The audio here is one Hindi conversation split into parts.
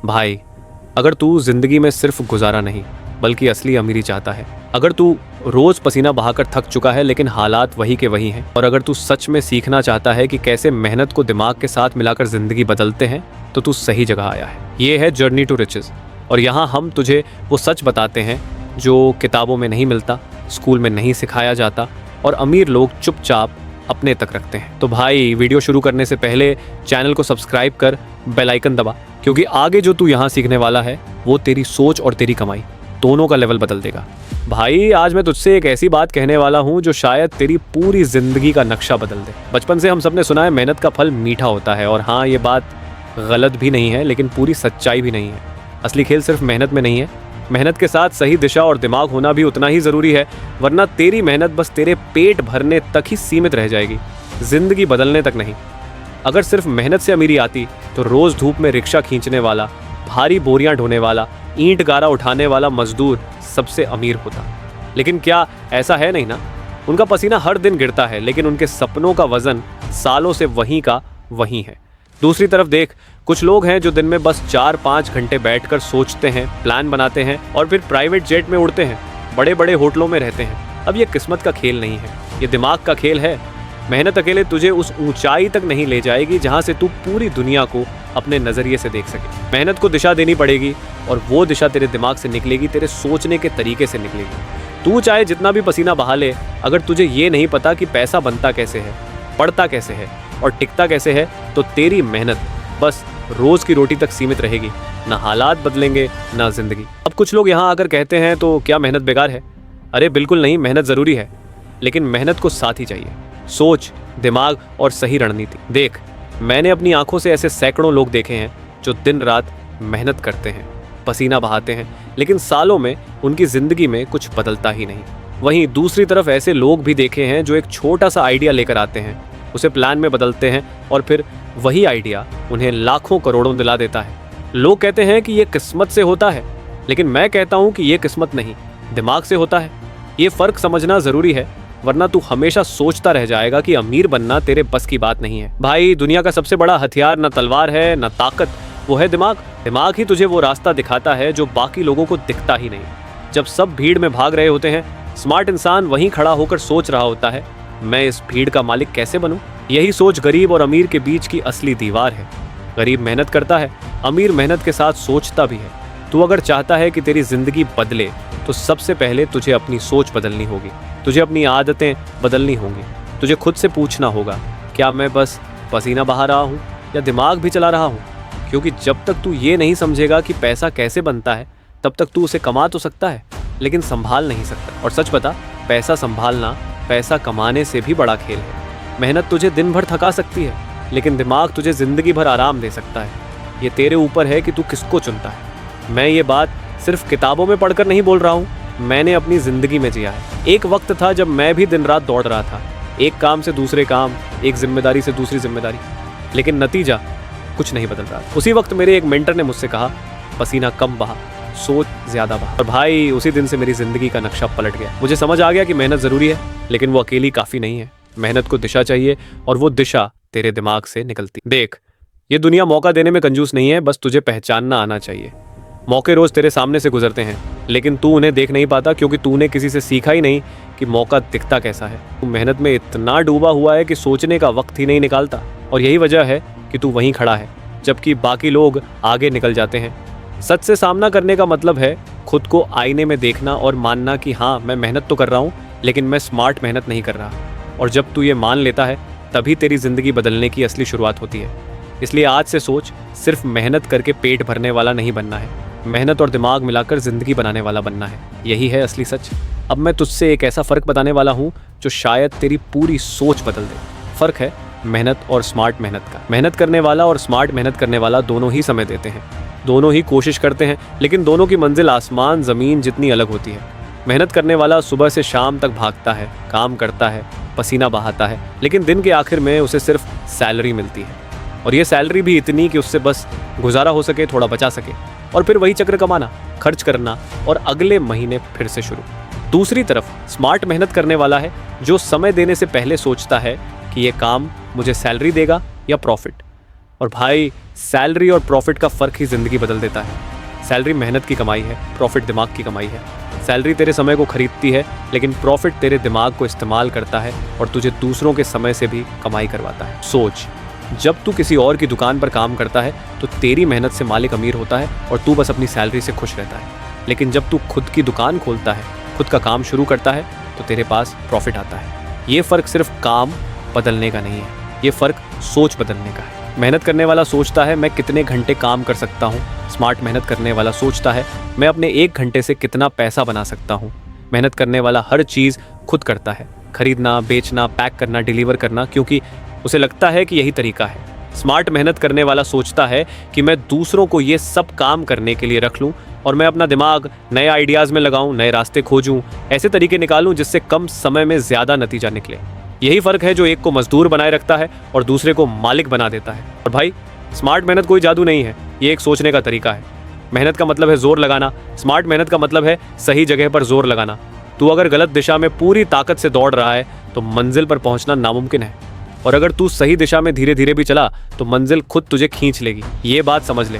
भाई, अगर तू जिंदगी में सिर्फ गुजारा नहीं बल्कि असली अमीरी चाहता है, अगर तू रोज पसीना बहाकर थक चुका है लेकिन हालात वही के वही हैं, और अगर तू सच में सीखना चाहता है कि कैसे मेहनत को दिमाग के साथ मिलाकर जिंदगी बदलते हैं, तो तू सही जगह आया है। ये है जर्नी टू रिचेस, और यहाँ हम तुझे वो सच बताते हैं जो किताबों में नहीं मिलता, स्कूल में नहीं सिखाया जाता, और अमीर लोग चुपचाप अपने तक रखते हैं। तो भाई, वीडियो शुरू करने से पहले चैनल को सब्सक्राइब कर, बेल आइकन दबा, क्योंकि आगे जो तू यहाँ सीखने वाला है वो तेरी सोच और तेरी कमाई दोनों का लेवल बदल देगा। भाई, आज मैं तुझसे एक ऐसी बात कहने वाला हूँ जो शायद तेरी पूरी जिंदगी का नक्शा बदल दे। बचपन से हम सबने सुना है मेहनत का फल मीठा होता है, और हाँ, ये बात गलत भी नहीं है लेकिन पूरी सच्चाई भी नहीं है। असली खेल सिर्फ मेहनत में नहीं है, मेहनत के साथ सही दिशा और दिमाग होना भी उतना ही ज़रूरी है, वरना तेरी मेहनत बस तेरे पेट भरने तक ही सीमित रह जाएगी, जिंदगी बदलने तक नहीं। अगर सिर्फ मेहनत से अमीरी आती तो रोज़ धूप में रिक्शा खींचने वाला, भारी बोरियां ढोने वाला, ईंट गारा उठाने वाला मजदूर सबसे अमीर होता। लेकिन क्या ऐसा है? नहीं ना। उनका पसीना हर दिन गिरता है, लेकिन उनके सपनों का वजन सालों से वहीं का वहीं है। दूसरी तरफ देख, कुछ लोग हैं जो दिन में बस 4-5 घंटे बैठकर सोचते हैं, प्लान बनाते हैं और फिर प्राइवेट जेट में उड़ते हैं, बड़े बड़े होटलों में रहते हैं। अब ये किस्मत का खेल नहीं है, ये दिमाग का खेल है। मेहनत अकेले तुझे उस ऊंचाई तक नहीं ले जाएगी जहां से तू पूरी दुनिया को अपने नज़रिए से देख सके। मेहनत को दिशा देनी पड़ेगी, और वो दिशा तेरे दिमाग से निकलेगी, तेरे सोचने के तरीके से निकलेगी। तू चाहे जितना भी पसीना बहा ले, अगर तुझे ये नहीं पता कि पैसा बनता कैसे है, पढ़ता कैसे है और टिकता कैसे है, तो तेरी मेहनत बस रोज़ की रोटी तक सीमित रहेगी। ना हालात बदलेंगे, ना जिंदगी। अब कुछ लोग यहाँ आकर कहते हैं, तो क्या मेहनत बेकार है? अरे बिल्कुल नहीं, मेहनत ज़रूरी है, लेकिन मेहनत को साथ ही चाहिए सोच, दिमाग और सही रणनीति। देख, मैंने अपनी आंखों से ऐसे सैकड़ों लोग देखे हैं जो दिन रात मेहनत करते हैं, पसीना बहाते हैं, लेकिन सालों में उनकी ज़िंदगी में कुछ बदलता ही नहीं। वहीं दूसरी तरफ ऐसे लोग भी देखे हैं जो एक छोटा सा आइडिया लेकर आते हैं, उसे प्लान में बदलते हैं, और फिर वही आइडिया उन्हें लाखों करोड़ों दिला देता है। लोग कहते हैं कि ये किस्मत से होता है, लेकिन मैं कहता हूँ कि ये किस्मत नहीं, दिमाग से होता है। ये फ़र्क समझना ज़रूरी है, वरना तू हमेशा सोचता रह जाएगा कि अमीर बनना तेरे बस की बात नहीं है। भाई, दुनिया का सबसे बड़ा हथियार न तलवार है न ताकत, वो है दिमाग। दिमाग ही तुझे वो रास्ता दिखाता है जो बाकी लोगों को दिखता ही नहीं। जब सब भीड़ में भाग रहे होते हैं, स्मार्ट इंसान वहीं खड़ा होकर सोच रहा होता है, मैं इस भीड़ का मालिक कैसे बनूं? यही सोच गरीब और अमीर के बीच की असली दीवार है। गरीब मेहनत करता है, अमीर मेहनत के साथ सोचता भी है। तू अगर चाहता है कि तेरी जिंदगी बदले, तो सबसे पहले तुझे अपनी सोच बदलनी होगी, तुझे अपनी आदतें बदलनी होंगी। तुझे खुद से पूछना होगा, क्या मैं बस पसीना बहा रहा हूँ या दिमाग भी चला रहा हूँ? क्योंकि जब तक तू ये नहीं समझेगा कि पैसा कैसे बनता है, तब तक तू उसे कमा तो सकता है लेकिन संभाल नहीं सकता। और सच बता, पैसा संभालना पैसा कमाने से भी बड़ा खेल है। मेहनत तुझे दिन भर थका सकती है, लेकिन दिमाग तुझे जिंदगी भर आराम दे सकता है। ये तेरे ऊपर है कि तू किसको चुनता है। मैं ये बात सिर्फ किताबों में पढ़कर नहीं बोल रहा हूँ, मैंने अपनी ज़िंदगी में जिया है। एक वक्त था जब मैं भी दिन रात दौड़ रहा था, एक काम से दूसरे काम, एक जिम्मेदारी से दूसरी जिम्मेदारी, लेकिन नतीजा कुछ नहीं बदल रहा। उसी वक्त मेरे एक मेंटर ने मुझसे कहा, पसीना कम बहा, सोच ज़्यादा बहा। और भाई, उसी दिन से मेरी ज़िंदगी का नक्शा पलट गया। मुझे समझ आ गया कि मेहनत ज़रूरी है, लेकिन वो अकेली काफ़ी नहीं है। मेहनत को दिशा चाहिए, और वो दिशा तेरे दिमाग से निकलती। देख, ये दुनिया मौका देने में कंजूस नहीं है, बस तुझे पहचानना आना चाहिए। मौके रोज़ तेरे सामने से गुजरते हैं, लेकिन तू उन्हें देख नहीं पाता क्योंकि तूने किसी से सीखा ही नहीं कि मौका दिखता कैसा है। तू मेहनत में इतना डूबा हुआ है कि सोचने का वक्त ही नहीं निकालता, और यही वजह है कि तू वहीं खड़ा है जबकि बाकी लोग आगे निकल जाते हैं। सच से सामना करने का मतलब है खुद को आईने में देखना और मानना कि हाँ, मैं मेहनत तो कर रहा हूँ, लेकिन मैं स्मार्ट मेहनत नहीं कर रहा। और जब तू ये मान लेता है, तभी तेरी ज़िंदगी बदलने की असली शुरुआत होती है। इसलिए आज से सोच, सिर्फ मेहनत करके पेट भरने वाला नहीं बनना है, मेहनत और दिमाग मिलाकर ज़िंदगी बनाने वाला बनना है। यही है असली सच। अब मैं तुझसे एक ऐसा फ़र्क बताने वाला हूँ जो शायद तेरी पूरी सोच बदल दे। फ़र्क है मेहनत और स्मार्ट मेहनत का। मेहनत करने वाला और स्मार्ट मेहनत करने वाला दोनों ही समय देते हैं, दोनों ही कोशिश करते हैं, लेकिन दोनों की मंजिल आसमान ज़मीन जितनी अलग होती है। मेहनत करने वाला सुबह से शाम तक भागता है, काम करता है, पसीना बहाता है, लेकिन दिन के आखिर में उसे सिर्फ सैलरी मिलती है, और ये सैलरी भी इतनी कि उससे बस गुजारा हो सके, थोड़ा बचा सके, और फिर वही चक्र कमाना, खर्च करना, और अगले महीने फिर से शुरू। दूसरी तरफ स्मार्ट मेहनत करने वाला है जो समय देने से पहले सोचता है कि ये काम मुझे सैलरी देगा या प्रॉफिट। और भाई, सैलरी और प्रॉफिट का फ़र्क ही ज़िंदगी बदल देता है। सैलरी मेहनत की कमाई है, प्रॉफिट दिमाग की कमाई है। सैलरी तेरे समय को खरीदती है, लेकिन प्रॉफिट तेरे दिमाग को इस्तेमाल करता है और तुझे दूसरों के समय से भी कमाई करवाता है। सोच, जब तू किसी और की दुकान पर काम करता है तो तेरी मेहनत से मालिक अमीर होता है और तू बस अपनी सैलरी से खुश रहता है। लेकिन जब तू खुद की दुकान खोलता है, खुद का काम शुरू करता है, तो तेरे पास प्रॉफिट आता है। ये फ़र्क सिर्फ काम बदलने का नहीं है, ये फ़र्क सोच बदलने का है। मेहनत करने वाला सोचता है मैं कितने घंटे काम कर सकता हूँ। स्मार्ट मेहनत करने वाला सोचता है मैं अपने 1 घंटे से कितना पैसा बना सकता हूँ। मेहनत करने वाला हर चीज़ खुद करता है, खरीदना, बेचना, पैक करना, डिलीवर करना, क्योंकि उसे लगता है कि यही तरीका है। स्मार्ट मेहनत करने वाला सोचता है कि मैं दूसरों को ये सब काम करने के लिए रख लूँ और मैं अपना दिमाग नए आइडियाज़ में लगाऊँ, नए रास्ते खोजूँ, ऐसे तरीके निकालूँ जिससे कम समय में ज़्यादा नतीजा निकले। यही फ़र्क है जो एक को मजदूर बनाए रखता है और दूसरे को मालिक बना देता है। और भाई, स्मार्ट मेहनत कोई जादू नहीं है, ये एक सोचने का तरीका है। मेहनत का मतलब है जोर लगाना, स्मार्ट मेहनत का मतलब है सही जगह पर जोर लगाना। तू अगर गलत दिशा में पूरी ताकत से दौड़ रहा है तो मंजिल पर पहुंचना नामुमकिन है, और अगर तू सही दिशा में धीरे धीरे भी चला तो मंजिल खुद तुझे खींच लेगी। ये बात समझ ले।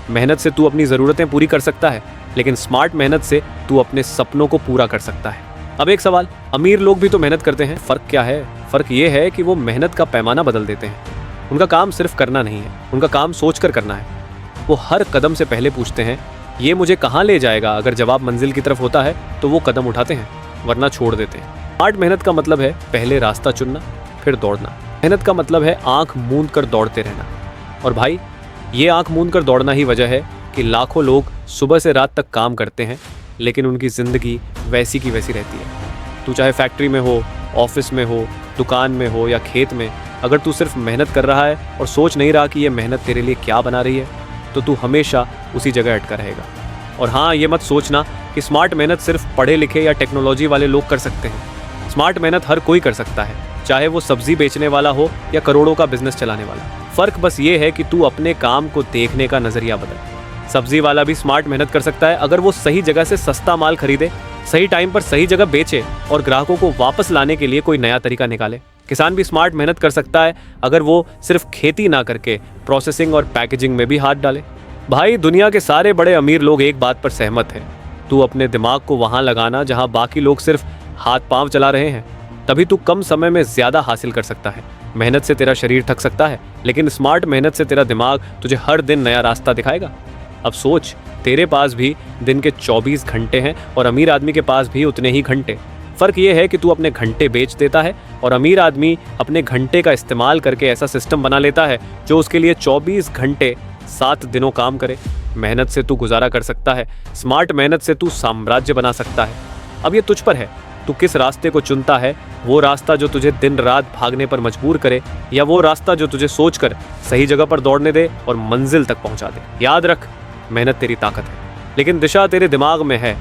मेहनत से तू अपनी ज़रूरतें पूरी कर सकता है, लेकिन स्मार्ट मेहनत से तू अपने सपनों को पूरा कर सकता है। अब एक सवाल, अमीर लोग भी तो मेहनत करते हैं, फ़र्क क्या है? फ़र्क ये है कि वो मेहनत का पैमाना बदल देते हैं। उनका काम सिर्फ करना नहीं है, उनका काम सोच कर करना है। वो हर कदम से पहले पूछते हैं ये मुझे कहाँ ले जाएगा। अगर जवाब मंजिल की तरफ होता है तो वो कदम उठाते हैं, वरना छोड़ देते हैं। स्मार्ट मेहनत का मतलब है पहले रास्ता चुनना, फिर दौड़ना। मेहनत का मतलब है आंख मूंद कर दौड़ते रहना। और भाई, ये आंख मूंद कर दौड़ना ही वजह है कि लाखों लोग सुबह से रात तक काम करते हैं, लेकिन उनकी ज़िंदगी वैसी की वैसी रहती है। तू चाहे फैक्ट्री में हो, ऑफिस में हो, दुकान में हो या खेत में, अगर तू सिर्फ मेहनत कर रहा है और सोच नहीं रहा कि ये मेहनत तेरे लिए क्या बना रही है, तो तू हमेशा उसी जगह अटका रहेगा। और हाँ, ये मत सोचना कि स्मार्ट मेहनत सिर्फ पढ़े लिखे या टेक्नोलॉजी वाले लोग कर सकते हैं। स्मार्ट मेहनत हर कोई कर सकता है, चाहे वो सब्जी बेचने वाला हो या करोड़ों का बिजनेस चलाने वाला। फ़र्क बस ये है कि तू अपने काम को देखने का नज़रिया बदल। सब्जी वाला भी स्मार्ट मेहनत कर सकता है अगर वो सही जगह से सस्ता माल खरीदे, सही टाइम पर सही जगह बेचे और ग्राहकों को वापस लाने के लिए कोई नया तरीका निकाले। किसान भी स्मार्ट मेहनत कर सकता है अगर वो सिर्फ खेती ना करके प्रोसेसिंग और पैकेजिंग में भी हाथ डाले। भाई, दुनिया के सारे बड़े अमीर लोग एक बात पर सहमत हैं, तू अपने दिमाग को वहाँ लगाना जहाँ बाकी लोग सिर्फ हाथ पांव चला रहे हैं, तभी तू कम समय में ज़्यादा हासिल कर सकता है। मेहनत से तेरा शरीर थक सकता है, लेकिन स्मार्ट मेहनत से तेरा दिमाग तुझे हर दिन नया रास्ता दिखाएगा। अब सोच, तेरे पास भी दिन के 24 घंटे हैं और अमीर आदमी के पास भी उतने ही घंटे। फ़र्क ये है कि तू अपने घंटे बेच देता है और अमीर आदमी अपने घंटे का इस्तेमाल करके ऐसा सिस्टम बना लेता है जो उसके लिए 24 घंटे 7 दिनों काम करे। मेहनत से तू गुजारा कर सकता है, स्मार्ट मेहनत से तू साम्राज्य बना सकता है। अब ये तुझ पर है, तू किस रास्ते को चुनता है। वो रास्ता जो तुझे दिन रात भागने पर मजबूर करे, या वो रास्ता जो तुझे सोचकर सही जगह पर दौड़ने दे और मंजिल तक पहुंचा दे। याद रख, मेहनत तेरी ताकत है, लेकिन दिशा तेरे दिमाग में है।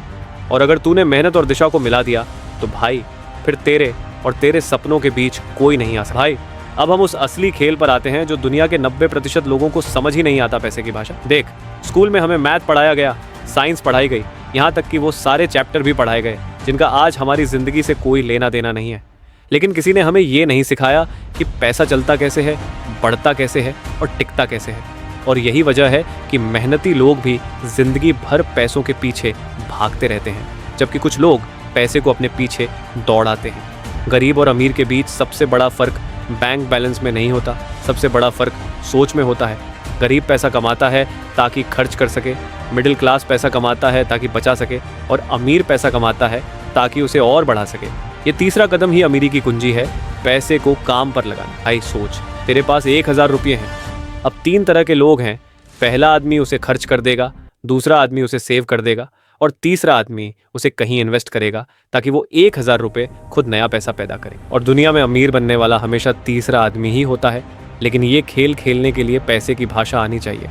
और अगर तूने मेहनत और दिशा को मिला दिया तो भाई, फिर तेरे और तेरे सपनों के बीच कोई नहीं आ सकता। भाई, अब हम उस असली खेल पर आते हैं जो दुनिया के 90% लोगों को समझ ही नहीं आता, पैसे की भाषा। देख, स्कूल में हमें मैथ पढ़ाया गया, साइंस पढ़ाई गई, यहाँ तक कि वो सारे चैप्टर भी पढ़ाए गए जिनका आज हमारी ज़िंदगी से कोई लेना देना नहीं है। लेकिन किसी ने हमें ये नहीं सिखाया कि पैसा चलता कैसे है, बढ़ता कैसे है और टिकता कैसे है। और यही वजह है कि मेहनती लोग भी ज़िंदगी भर पैसों के पीछे भागते रहते हैं, जबकि कुछ लोग पैसे को अपने पीछे दौड़ाते हैं। गरीब और अमीर के बीच सबसे बड़ा फ़र्क बैंक बैलेंस में नहीं होता, सबसे बड़ा फ़र्क सोच में होता है। गरीब पैसा कमाता है ताकि खर्च कर सके, मिडिल क्लास पैसा कमाता है ताकि बचा सके, और अमीर पैसा कमाता है ताकि उसे और बढ़ा सके। ये तीसरा कदम ही अमीरी की कुंजी है, पैसे को काम पर लगाना। भाई सोच, तेरे पास 1000 रुपये हैं। अब 3 तरह के लोग हैं, पहला आदमी उसे खर्च कर देगा, दूसरा आदमी उसे सेव कर देगा और तीसरा आदमी उसे कहीं इन्वेस्ट करेगा ताकि वो 1000 रुपये खुद नया पैसा पैदा करे। और दुनिया में अमीर बनने वाला हमेशा तीसरा आदमी ही होता है। लेकिन ये खेल खेलने के लिए पैसे की भाषा आनी चाहिए।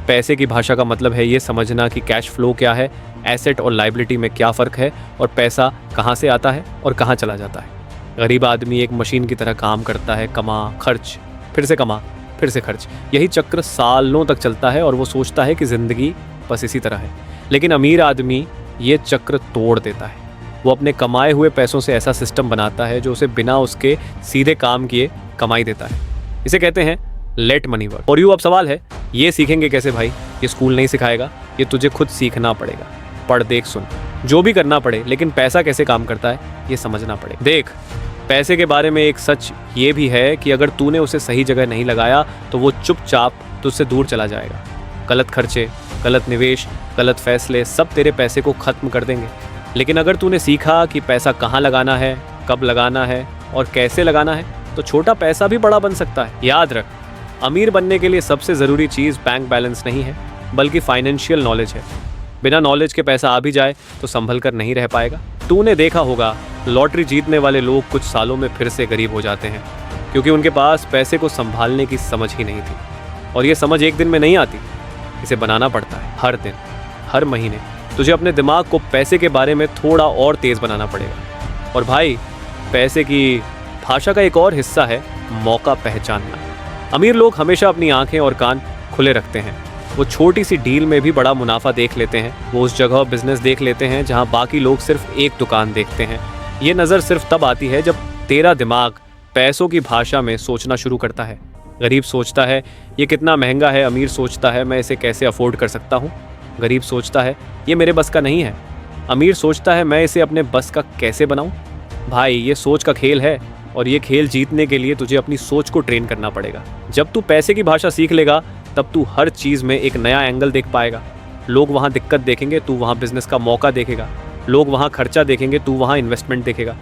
पैसे की भाषा का मतलब है ये समझना कि कैश फ्लो क्या है, एसेट और लायबिलिटी में क्या फ़र्क है, और पैसा कहाँ से आता है और कहाँ चला जाता है। गरीब आदमी एक मशीन की तरह काम करता है, कमा, खर्च, फिर से कमा, फिर से खर्च। यही चक्र सालों तक चलता है और वो सोचता है कि ज़िंदगी बस इसी तरह है। लेकिन अमीर आदमी ये चक्र तोड़ देता है। वो अपने कमाए हुए पैसों से ऐसा सिस्टम बनाता है जो उसे बिना उसके सीधे काम किए कमाई देता है। इसे कहते हैं लेट मनी वर्क। और यूँ अब सवाल है ये सीखेंगे कैसे भाई? ये स्कूल नहीं सिखाएगा, ये तुझे खुद सीखना पड़ेगा। पढ़ देख सुन, जो भी करना पड़े, लेकिन पैसा कैसे काम करता है ये समझना पड़ेगा। देख, पैसे के बारे में एक सच ये भी है कि अगर तूने उसे सही जगह नहीं लगाया तो वो चुपचाप तुझसे दूर चला जाएगा। गलत खर्चे, गलत निवेश, गलत फैसले सब तेरे पैसे को ख़त्म कर देंगे। लेकिन अगर तूने सीखा कि पैसा कहाँ लगाना है, कब लगाना है और कैसे लगाना है, तो छोटा पैसा भी बड़ा बन सकता है। याद रख, अमीर बनने के लिए सबसे ज़रूरी चीज़ बैंक बैलेंस नहीं है, बल्कि फाइनेंशियल नॉलेज है। बिना नॉलेज के पैसा आ भी जाए तो संभल कर नहीं रह पाएगा। तूने देखा होगा, लॉटरी जीतने वाले लोग कुछ सालों में फिर से गरीब हो जाते हैं, क्योंकि उनके पास पैसे को संभालने की समझ ही नहीं थी। और ये समझ एक दिन में नहीं आती, इसे बनाना पड़ता है। हर दिन, हर महीने तुझे अपने दिमाग को पैसे के बारे में थोड़ा और तेज़ बनाना पड़ेगा। और भाई, पैसे की भाषा का एक और हिस्सा है मौका पहचानना। अमीर लोग हमेशा अपनी आंखें और कान खुले रखते हैं। वो छोटी सी डील में भी बड़ा मुनाफा देख लेते हैं। वो उस जगह बिजनेस देख लेते हैं जहां बाकी लोग सिर्फ एक दुकान देखते हैं। ये नज़र सिर्फ तब आती है जब तेरा दिमाग पैसों की भाषा में सोचना शुरू करता है। गरीब सोचता है ये कितना महंगा है, अमीर सोचता है मैं इसे कैसे अफोर्ड कर सकता हूँ। गरीब सोचता है ये मेरे बस का नहीं है, अमीर सोचता है मैं इसे अपने बस का कैसे बनाऊँ। भाई, ये सोच का खेल है, और ये खेल जीतने के लिए तुझे अपनी सोच को ट्रेन करना पड़ेगा। जब तू पैसे की भाषा सीख लेगा तब तू हर चीज़ में एक नया एंगल देख पाएगा। लोग वहाँ दिक्कत देखेंगे, तू वहाँ बिजनेस का मौका देखेगा। लोग वहाँ खर्चा देखेंगे, तू वहाँ इन्वेस्टमेंट देखेगा।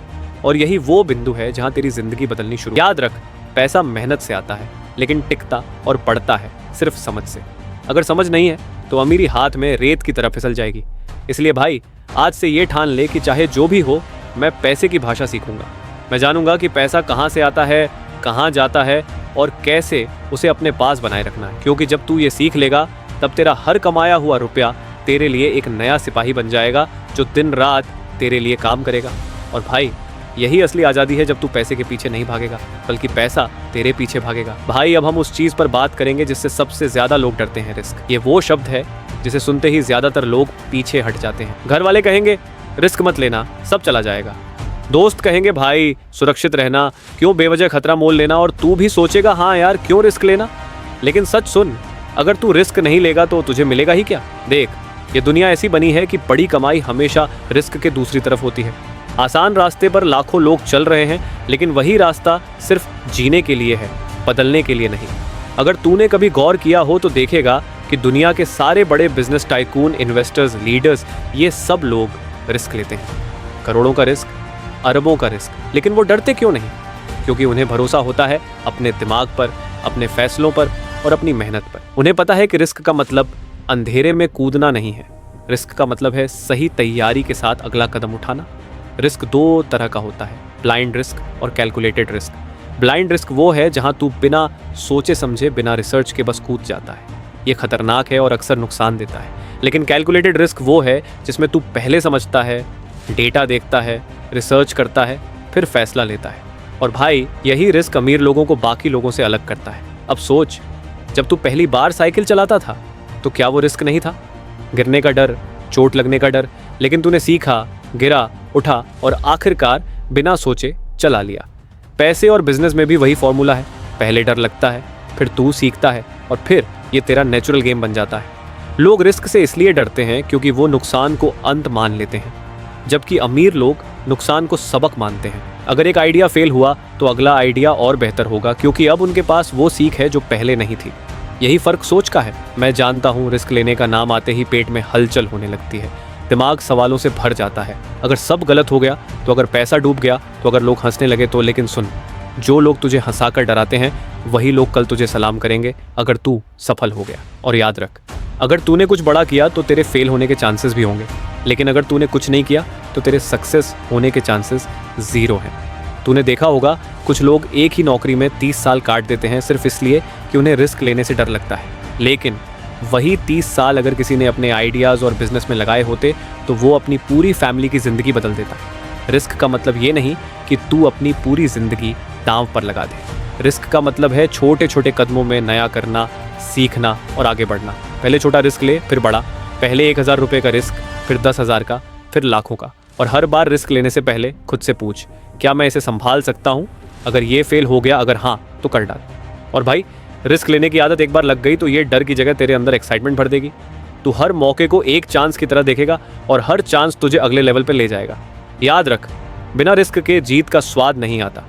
और यही वो बिंदु है जहाँ तेरी ज़िंदगी बदलनी शुरू। याद रख, पैसा मेहनत से आता है, लेकिन टिकता और बढ़ता है सिर्फ समझ से। अगर समझ नहीं है तो अमीरी हाथ में रेत की तरह फिसल जाएगी। इसलिए भाई, आज से ये ठान ले कि चाहे जो भी हो, मैं पैसे की भाषा सीखूंगा। मैं जानूंगा कि पैसा कहाँ से आता है, कहाँ जाता है और कैसे उसे अपने पास बनाए रखना है। क्योंकि जब तू ये सीख लेगा तब तेरा हर कमाया हुआ रुपया तेरे लिए एक नया सिपाही बन जाएगा जो दिन रात तेरे लिए काम करेगा। और भाई, यही असली आज़ादी है जब तू पैसे के पीछे नहीं भागेगा, बल्कि पैसा तेरे पीछे भागेगा। भाई, अब हम उस चीज़ पर बात करेंगे जिससे सबसे ज़्यादा लोग डरते हैं, रिस्क। ये वो शब्द है जिसे सुनते ही ज़्यादातर लोग पीछे हट जाते हैं। घर वाले कहेंगे रिस्क मत लेना, सब चला जाएगा। दोस्त कहेंगे भाई सुरक्षित रहना, क्यों बेवजह खतरा मोल लेना। और तू भी सोचेगा हाँ यार, क्यों रिस्क लेना। लेकिन सच सुन, अगर तू रिस्क नहीं लेगा तो तुझे मिलेगा ही क्या। देख, ये दुनिया ऐसी बनी है कि बड़ी कमाई हमेशा रिस्क के दूसरी तरफ होती है। आसान रास्ते पर लाखों लोग चल रहे हैं, लेकिन वही रास्ता सिर्फ जीने के लिए है, बदलने के लिए नहीं। अगर तूने कभी गौर किया हो तो देखेगा कि दुनिया के सारे बड़े बिजनेस टाइकून, इन्वेस्टर्स, लीडर्स, ये सब लोग रिस्क लेते हैं। करोड़ों का रिस्क, अरबों का रिस्क। लेकिन वो डरते क्यों नहीं? क्योंकि उन्हें भरोसा होता है अपने दिमाग पर, अपने फैसलों पर और अपनी मेहनत पर। उन्हें पता है कि रिस्क का मतलब अंधेरे में कूदना नहीं है। रिस्क का मतलब है सही तैयारी के साथ अगला कदम उठाना। रिस्क दो तरह का होता है, ब्लाइंड रिस्क और कैलकुलेटेड रिस्क। ब्लाइंड रिस्क वो है जहां तू बिना सोचे समझे, बिना रिसर्च के बस कूद जाता है। ये खतरनाक है और अक्सर नुकसान देता है। लेकिन कैलकुलेटेड रिस्क वो है जिसमें तू पहले समझता है, डेटा देखता है, रिसर्च करता है, फिर फैसला लेता है। और भाई, यही रिस्क अमीर लोगों को बाकी लोगों से अलग करता है। अब सोच, जब तू पहली बार साइकिल चलाता था तो क्या वो रिस्क नहीं था? गिरने का डर, चोट लगने का डर, लेकिन तूने सीखा, गिरा, उठा और आखिरकार बिना सोचे चला लिया। पैसे और बिजनेस में भी वही फॉर्मूला है। पहले डर लगता है, फिर तू सीखता है और फिर ये तेरा नेचुरल गेम बन जाता है। लोग रिस्क से इसलिए डरते हैं क्योंकि वो नुकसान को अंत मान लेते हैं, जबकि अमीर लोग नुकसान को सबक मानते हैं। अगर एक आइडिया फेल हुआ तो अगला आइडिया और बेहतर होगा, क्योंकि अब उनके पास वो सीख है जो पहले नहीं थी। यही फर्क सोच का है। मैं जानता हूँ, रिस्क लेने का नाम आते ही पेट में हलचल होने लगती है, दिमाग सवालों से भर जाता है। अगर सब गलत हो गया तो, अगर पैसा डूब गया तो, अगर लोग हंसने लगे तो। लेकिन सुन, जो लोग तुझे हंसाकर डराते हैं वही लोग कल तुझे सलाम करेंगे अगर तू सफल हो गया। और याद रख, अगर तूने कुछ बड़ा किया तो तेरे फेल होने के चांसेस भी होंगे, लेकिन अगर तूने कुछ नहीं किया तो तेरे सक्सेस होने के चांसेस ज़ीरो हैं। तूने देखा होगा, कुछ लोग एक ही नौकरी में 30 साल काट देते हैं सिर्फ इसलिए कि उन्हें रिस्क लेने से डर लगता है। लेकिन वही 30 साल अगर किसी ने अपने आइडियाज़ और बिजनेस में लगाए होते तो वो अपनी पूरी फैमिली की ज़िंदगी बदल देता। रिस्क का मतलब ये नहीं कि तू अपनी पूरी ज़िंदगी दांव पर लगा दे। रिस्क का मतलब है छोटे छोटे कदमों में नया करना, सीखना और आगे बढ़ना। पहले छोटा रिस्क ले, फिर बड़ा। पहले 1000 रुपये का रिस्क, फिर 10,000 का, फिर लाखों का। और हर बार रिस्क लेने से पहले खुद से पूछ, क्या मैं इसे संभाल सकता हूँ? अगर ये फेल हो गया, अगर हाँ, तो कर डाल। और भाई, रिस्क लेने की आदत एक बार लग गई तो ये डर की जगह तेरे अंदर एक्साइटमेंट भर देगी। तू हर मौके को एक चांस की तरह देखेगा और हर चांस तुझे अगले लेवल पे ले जाएगा। याद रख, बिना रिस्क के जीत का स्वाद नहीं आता।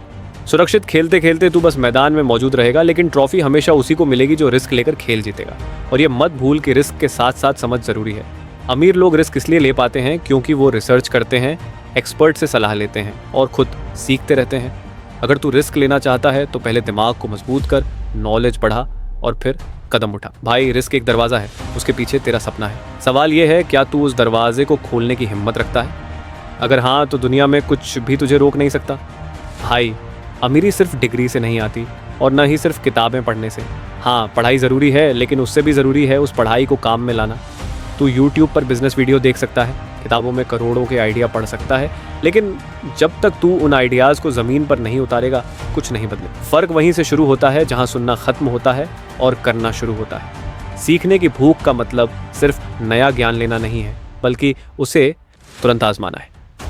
सुरक्षित खेलते खेलते तू बस मैदान में मौजूद रहेगा, लेकिन ट्रॉफी हमेशा उसी को मिलेगी जो रिस्क लेकर खेल जीतेगा। और ये मत भूल कि रिस्क के साथ साथ समझ जरूरी है। अमीर लोग रिस्क इसलिए ले पाते हैं क्योंकि वो रिसर्च करते हैं, एक्सपर्ट से सलाह लेते हैं और खुद सीखते रहते हैं। अगर तू रिस्क लेना चाहता है तो पहले दिमाग को मजबूत कर, नॉलेज बढ़ा और फिर कदम उठा। भाई, रिस्क एक दरवाज़ा है, उसके पीछे तेरा सपना है। सवाल ये है, क्या तू उस दरवाजे को खोलने की हिम्मत रखता है? अगर हाँ, तो दुनिया में कुछ भी तुझे रोक नहीं सकता। भाई, अमीरी सिर्फ डिग्री से नहीं आती और न ही सिर्फ किताबें पढ़ने से। हाँ, पढ़ाई ज़रूरी है, लेकिन उससे भी ज़रूरी है उस पढ़ाई को काम में लाना। तू YouTube पर बिजनेस वीडियो देख सकता है, किताबों में करोड़ों के आइडिया पढ़ सकता है, लेकिन जब तक तू उन आइडियाज़ को ज़मीन पर नहीं उतारेगा, कुछ नहीं बदले। फ़र्क वहीं से शुरू होता है जहाँ सुनना ख़त्म होता है और करना शुरू होता है। सीखने की भूख का मतलब सिर्फ नया ज्ञान लेना नहीं है, बल्कि उसे तुरंत आजमाना है।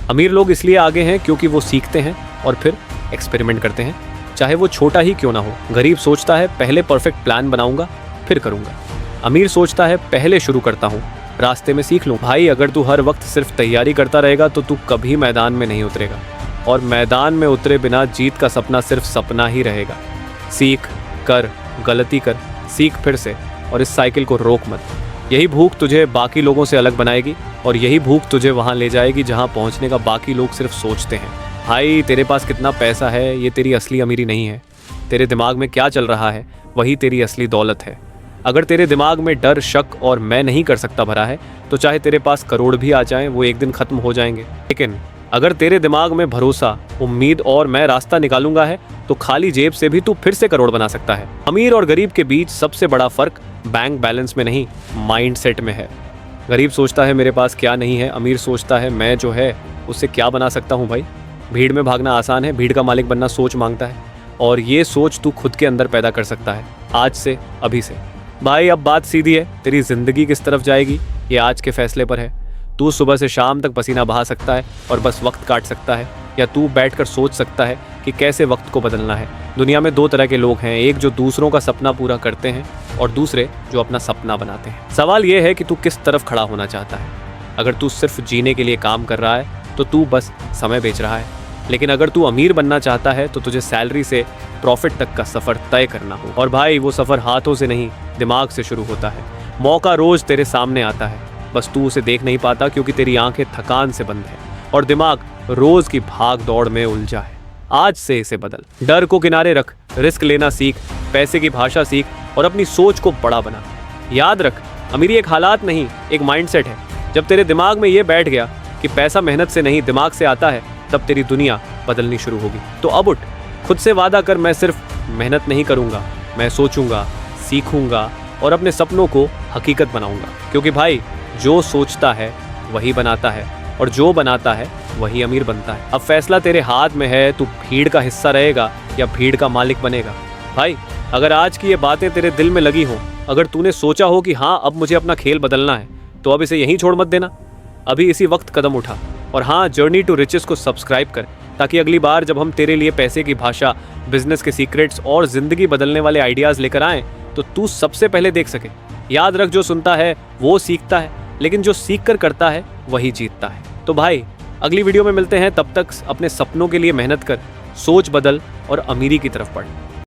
अमीर लोग इसलिए आगे हैं क्योंकि वो सीखते हैं और फिर एक्सपेरिमेंट करते हैं, चाहे वो छोटा ही क्यों ना हो। गरीब सोचता है पहले परफेक्ट प्लान बनाऊंगा फिर करूंगा। अमीर सोचता है पहले शुरू करता हूँ, रास्ते में सीख लूँ। भाई, अगर तू हर वक्त सिर्फ तैयारी करता रहेगा तो तू कभी मैदान में नहीं उतरेगा, और मैदान में उतरे बिना जीत का सपना सिर्फ सपना ही रहेगा। सीख कर, गलती कर, सीख फिर से, और इस साइकिल को रोक मत। यही भूख तुझे बाकी लोगों से अलग बनाएगी और यही भूख तुझे वहाँ ले जाएगी जहाँ पहुँचने का बाकी लोग सिर्फ सोचते हैं। भाई, तेरे पास कितना पैसा है ये तेरी असली अमीरी नहीं है। तेरे दिमाग में क्या चल रहा है वही तेरी असली दौलत है। अगर तेरे दिमाग में डर, शक और मैं नहीं कर सकता भरा है तो चाहे तेरे पास करोड़ भी आ जाएं, वो एक दिन खत्म हो जाएंगे। लेकिन अगर तेरे दिमाग में भरोसा, उम्मीद और मैं रास्ता निकालूंगा है तो खाली जेब से भी तू फिर से करोड़ बना सकता है। अमीर और गरीब के बीच सबसे बड़ा फर्क बैंक बैलेंस में नहीं, माइंड सेट में है। गरीब सोचता है मेरे पास क्या नहीं है, अमीर सोचता है मैं जो है उससे क्या बना सकता हूँ। भाई, भीड़ में भागना आसान है, भीड़ का मालिक बनना सोच मांगता है, और ये सोच तू खुद के अंदर पैदा कर सकता है, आज से, अभी से। भाई, अब बात सीधी है, तेरी जिंदगी किस तरफ जाएगी ये आज के फैसले पर है। तू सुबह से शाम तक पसीना बहा सकता है और बस वक्त काट सकता है, या तू बैठकर सोच सकता है कि कैसे वक्त को बदलना है। दुनिया में दो तरह के लोग हैं, एक जो दूसरों का सपना पूरा करते हैं और दूसरे जो अपना सपना बनाते हैं। सवाल ये है कि तू किस तरफ खड़ा होना चाहता है। अगर तू सिर्फ जीने के लिए काम कर रहा है तो तू बस समय बेच रहा है, लेकिन अगर तू अमीर बनना चाहता है तो तुझे सैलरी से प्रॉफिट तक का सफ़र तय करना हो। और भाई, वो सफ़र हाथों से नहीं, दिमाग से शुरू होता है। मौका रोज़ तेरे सामने आता है, बस तू उसे देख नहीं पाता क्योंकि तेरी आंखें थकान से बंद है और दिमाग रोज़ की भाग दौड़ में उलझा है। आज से इसे बदल, डर को किनारे रख, रिस्क लेना सीख, पैसे की भाषा सीख और अपनी सोच को बड़ा बना। याद रख, अमीरी एक हालात नहीं, एक माइंडसेट है। जब तेरे दिमाग में ये बैठ गया कि पैसा मेहनत से नहीं दिमाग से आता है, तब तेरी दुनिया बदलनी शुरू होगी। तो अब उठ, खुद से वादा कर, मैं सिर्फ मेहनत नहीं करूँगा, मैं सोचूंगा, सीखूंगा और अपने सपनों को हकीकत बनाऊंगा। क्योंकि भाई, जो सोचता है वही बनाता है और जो बनाता है वही अमीर बनता है। अब फैसला तेरे हाथ में है, तू भीड़ का हिस्सा रहेगा या भीड़ का मालिक बनेगा। भाई, अगर आज की ये बातें तेरे दिल में लगी हों, अगर तूने सोचा हो कि हाँ, अब मुझे अपना खेल बदलना है, तो अब इसे यहीं छोड़ मत देना, अभी इसी वक्त कदम उठा। और हाँ, जर्नी टू रिचेस को सब्सक्राइब कर, ताकि अगली बार जब हम तेरे लिए पैसे की भाषा, बिजनेस के सीक्रेट्स और ज़िंदगी बदलने वाले आइडियाज़ लेकर आएँ तो तू सबसे पहले देख सके। याद रख, जो सुनता है वो सीखता है, लेकिन जो सीख कर करता है वही जीतता है। तो भाई, अगली वीडियो में मिलते हैं, तब तक अपने सपनों के लिए मेहनत कर, सोच बदल और अमीरी की तरफ बढ़।